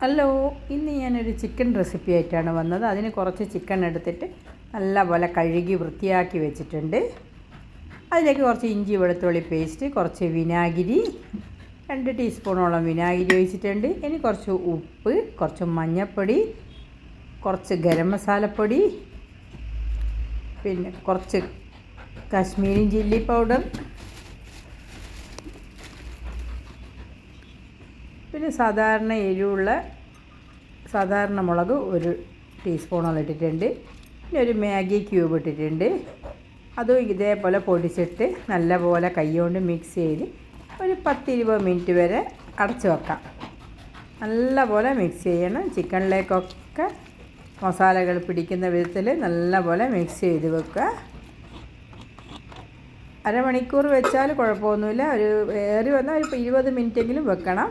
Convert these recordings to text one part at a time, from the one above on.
Hello, ഇന്ന് ഞാനൊരു chicken recipe ആയിട്ടാണ് വന്നത്. അതിന് കുറച്ച് ചിക്കൻ എടുത്തിട്ട് നല്ലപോലെ കഴുകി വൃത്തിയാക്കി വെച്ചിട്ടുണ്ട്. അതിലേക്ക് കുറച്ച് ഇഞ്ചി വെളുത്തുള്ളി പേസ്റ്റ്, കുറച്ച് വിനാഗിരി, 2 ടീസ്പൂണോളം വിനാഗിരി ഒഴിച്ചിട്ടുണ്ട്. ഇനി കുറച്ച് ഉപ്പ്, കുറച്ച് മഞ്ഞൾപ്പൊടി, കുറച്ച് ഗരം മസാലപ്പൊടി, പിന്നെ കുറച്ച് കാശ്മീരി ചില്ലി പൗഡർ, പിന്നെ സാധാരണ എരിവുള്ള സാധാരണ മുളക് 1 ടീസ്പൂണോളം ഇട്ടിട്ടുണ്ട്. പിന്നെ ഒരു മാഗി ക്യൂബ് ഇട്ടിട്ടുണ്ട്. അതും ഇതേപോലെ പൊടിച്ചിട്ട് നല്ലപോലെ കൈകൊണ്ട് മിക്സ് ചെയ്ത് ഒരു 10-20 മിനിറ്റ് വരെ അടച്ചു വെക്കാം. നല്ലപോലെ മിക്സ് ചെയ്യണം. ചിക്കനിലേക്കൊക്കെ മസാലകൾ പിടിക്കുന്ന വിധത്തിൽ നല്ലപോലെ മിക്സ് ചെയ്ത് വെക്കുക. അരമണിക്കൂർ വെച്ചാൽ കുഴപ്പമൊന്നുമില്ല. ഏറി വന്നാൽ ഒരു 20 മിനിറ്റെങ്കിലും വെക്കണം.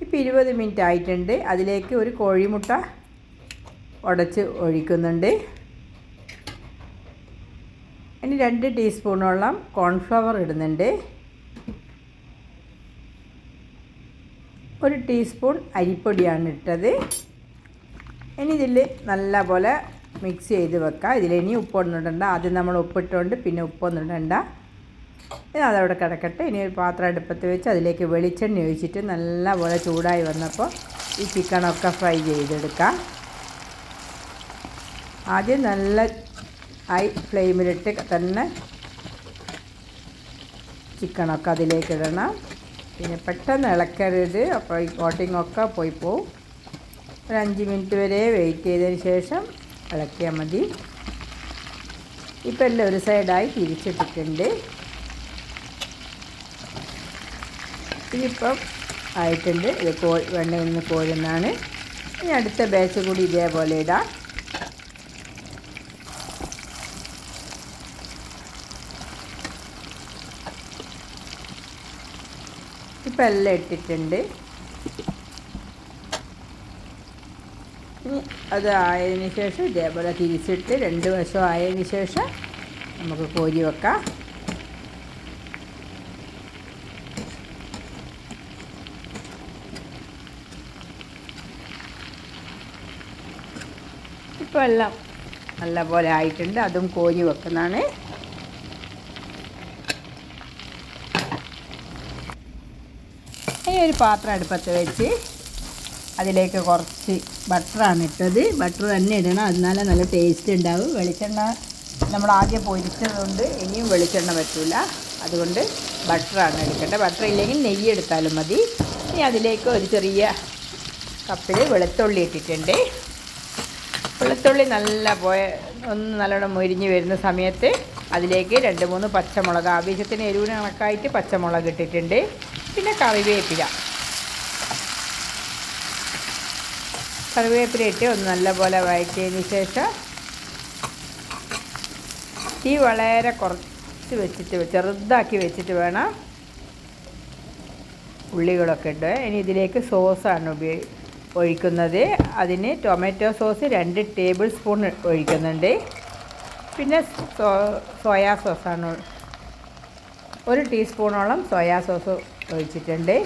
ഇപ്പോൾ 20 മിനിറ്റ് ആയിട്ടുണ്ട്. അതിലേക്ക് ഒരു കോഴിമുട്ട ഉടച്ച് ഒഴിക്കുന്നുണ്ട്. ഇനി 2 ടീസ്പൂണോളം കോൺഫ്ലവർ ഇടുന്നുണ്ട്. 1 ടീസ്പൂൺ അരിപ്പൊടിയാണ് ഇട്ടത്. ഇനി ഇതിൽ നല്ലപോലെ മിക്സ് ചെയ്ത് വെക്കാം. ഇതിലിനി ഉപ്പൊന്നും ഇടണ്ട. ആദ്യം നമ്മൾ ഉപ്പിട്ടുകൊണ്ട് പിന്നെ ഉപ്പൊന്നും ഇടണ്ട. ഇനി അതവിടെ കിടക്കട്ടെ. ഇനി ഒരു പാത്രം അടുപ്പത്ത് വെച്ച് അതിലേക്ക് വെളിച്ചെണ്ണ ഒഴിച്ചിട്ട് നല്ലപോലെ ചൂടായി വന്നപ്പോൾ ഈ ചിക്കനൊക്കെ ഫ്രൈ ചെയ്തെടുക്കാം. ആദ്യം നല്ല ഹൈ ഫ്ലെയിമിലിട്ട് തന്നെ ചിക്കനൊക്കെ അതിലേക്ക് ഇടണം. പിന്നെ പെട്ടെന്ന് ഇളക്കരുത്, അപ്പോൾ ഈ കോട്ടിങ്ങൊക്കെ പോയി പോവും. ഒരു 5 മിനിറ്റ് വരെ വെയിറ്റ് ചെയ്തതിന് ശേഷം ഇളക്കിയാൽ മതി. ഇപ്പം എല്ലാം ഒരു സൈഡായി തിരിച്ചിട്ടിട്ടുണ്ട്. ഇതിപ്പം ആയിട്ടുണ്ട്. ഇത് വെണ്ണയിൽ നിന്ന് കോരുന്നതാണ്. ഇനി അടുത്ത ബാച്ച് കൂടി ഇതേപോലെ ഇടാം. ഇപ്പം എല്ലാം ഇട്ടിട്ടുണ്ട്. ഇനി അത് ആയതിന് ശേഷം ഇതേപോലെ തിരിച്ചിട്ട് 2 വശം ആയതിന് ശേഷം നമുക്ക് കോരി വെക്കാം. ഇപ്പോൾ എല്ലാം നല്ലപോലെ ആയിട്ടുണ്ട്. അതും കോരി വെക്കുന്നതാണ്. ഈ ഒരു പാത്രം അടുപ്പത്ത് വെച്ച് അതിലേക്ക് കുറച്ച് ബട്ടറാണ് ഇട്ടത്. ബട്ടർ തന്നെ ഇടണം, എന്നാലേ നല്ല ടേസ്റ്റ് ഉണ്ടാവും. വെളിച്ചെണ്ണ നമ്മൾ ആദ്യം പൊരിച്ചതുകൊണ്ട് ഇനിയും വെളിച്ചെണ്ണ പറ്റില്ല. അതുകൊണ്ട് ബട്ടറാണ് എടുക്കേണ്ടത്. ബട്ടർ ഇല്ലെങ്കിൽ നെയ്യ് എടുത്താലും മതി. ഇനി അതിലേക്ക് ഒരു ചെറിയ കപ്പിൽ വെളുത്തുള്ളി ഇട്ടിട്ടുണ്ട്. വെളുത്തുള്ളി ഒന്ന് നല്ലോണം മൊരിഞ്ഞ് വരുന്ന സമയത്ത് അതിലേക്ക് 2-3 പച്ചമുളക്, ആവശ്യത്തിന് എരിവിന് കണക്കായിട്ട് പച്ചമുളക് ഇട്ടിട്ടുണ്ട്. പിന്നെ കറിവേപ്പില ഇട്ട് ഒന്ന് നല്ലപോലെ വഴറ്റിയതിന് ശേഷം തീ വളരെ കുറച്ച് വെച്ചിട്ട് ചെറുതാക്കി വെച്ചിട്ട് വേണം ഉള്ളികളൊക്കെ ഇട്ട്. ഇനി ഇതിലേക്ക് സോസാണ് ഒഴിക്കുന്നത്. അതിന് ടൊമാറ്റോ സോസ് 2 ടേബിൾ സ്പൂൺ ഒഴിക്കുന്നുണ്ട്. പിന്നെ സോയാ സോസാണ് 1 ടീസ്പൂണോളം സോയാ സോസ് ഒഴിച്ചിട്ടുണ്ട്.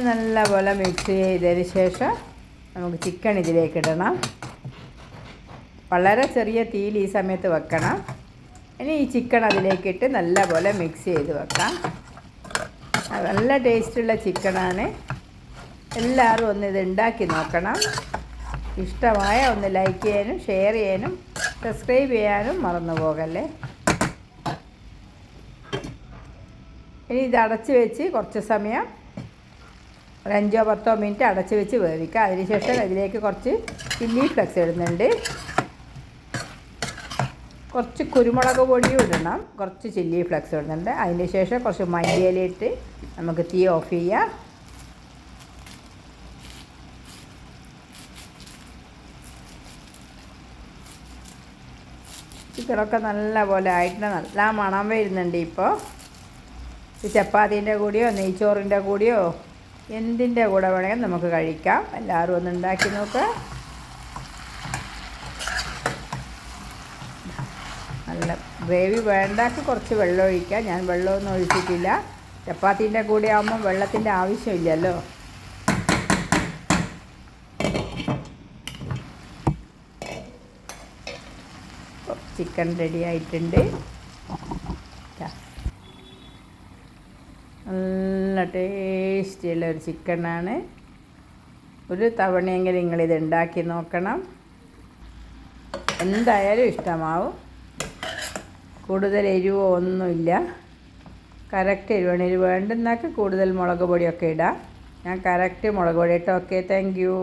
നല്ലപോലെ മിക്സ് ചെയ്തതിന് ശേഷം നമുക്ക് ചിക്കൻ ഇതിലേക്ക് ഇടണം. വളരെ ചെറിയ തീയിൽ ഈ സമയത്ത് വെക്കണം. ഇനി ഈ ചിക്കൻ അതിലേക്കിട്ട് നല്ലപോലെ മിക്സ് ചെയ്ത് വെക്കാം. നല്ല ടേസ്റ്റുള്ള ചിക്കനാണ്. എല്ലാവരും ഒന്ന് ഇത് ഉണ്ടാക്കി നോക്കണം. ഇഷ്ടമായ ഒന്ന് ലൈക്ക് ചെയ്യാനും ഷെയർ ചെയ്യാനും സബ്സ്ക്രൈബ് ചെയ്യാനും മറന്നു പോകല്ലേ. ഇനി ഇത് അടച്ച് വെച്ച് കുറച്ച് സമയം 5-10 മിനിറ്റ് അടച്ച് വെച്ച് വേവിക്കുക. അതിനുശേഷം ഇതിലേക്ക് കുറച്ച് ചില്ലി ഫ്ലെക്സ് ഇടുന്നുണ്ട്. കുറച്ച് കുരുമുളക് പൊടിയും ഇടണം, കുറച്ച് ചില്ലി ഫ്ലെക്സ് ഇടുന്നുണ്ട്. അതിന് ശേഷം കുറച്ച് മല്ലിയിലയിട്ട് നമുക്ക് തീ ഓഫ് ചെയ്യാം. ചിക്കനൊക്കെ നല്ലപോലെ ആയിട്ട് നല്ല മണം വരുന്നുണ്ട്. ഇപ്പോൾ ചപ്പാത്തീൻ്റെ കൂടെയോ നെയ്ച്ചോറിൻ്റെ കൂടെയോ എന്തിൻ്റെ കൂടെ വേണമെങ്കിൽ നമുക്ക് കഴിക്കാം. എല്ലാവരും ഒന്ന് ഉണ്ടാക്കി നോക്കുക. നല്ല ഗ്രേവി വേണ്ടാക്ക് കുറച്ച് വെള്ളം ഒഴിക്കാം. ഞാൻ വെള്ളമൊന്നും ഒഴിച്ചിട്ടില്ല. ചപ്പാത്തീൻ്റെ കൂടെ ആകുമ്പം വെള്ളത്തിൻ്റെ ആവശ്യമില്ലല്ലോ. ചിക്കൻ റെഡി ആയിട്ടുണ്ട്. നല്ല ടേസ്റ്റിയുള്ള ഒരു ചിക്കനാണ്. ഒരു തവണയെങ്കിലും നിങ്ങളിത് ഉണ്ടാക്കി നോക്കണം, എന്തായാലും ഇഷ്ടമാവും. കൂടുതൽ എരിവോ ഒന്നുമില്ല, കറക്റ്റ് എരിവാണ്. എരിവ് വേണ്ടുന്നൊക്കെ കൂടുതൽ മുളക് പൊടിയൊക്കെ ഇടാം. ഞാൻ കറക്റ്റ് മുളക് പൊടി ഇട്ടോ. Okay, thank you.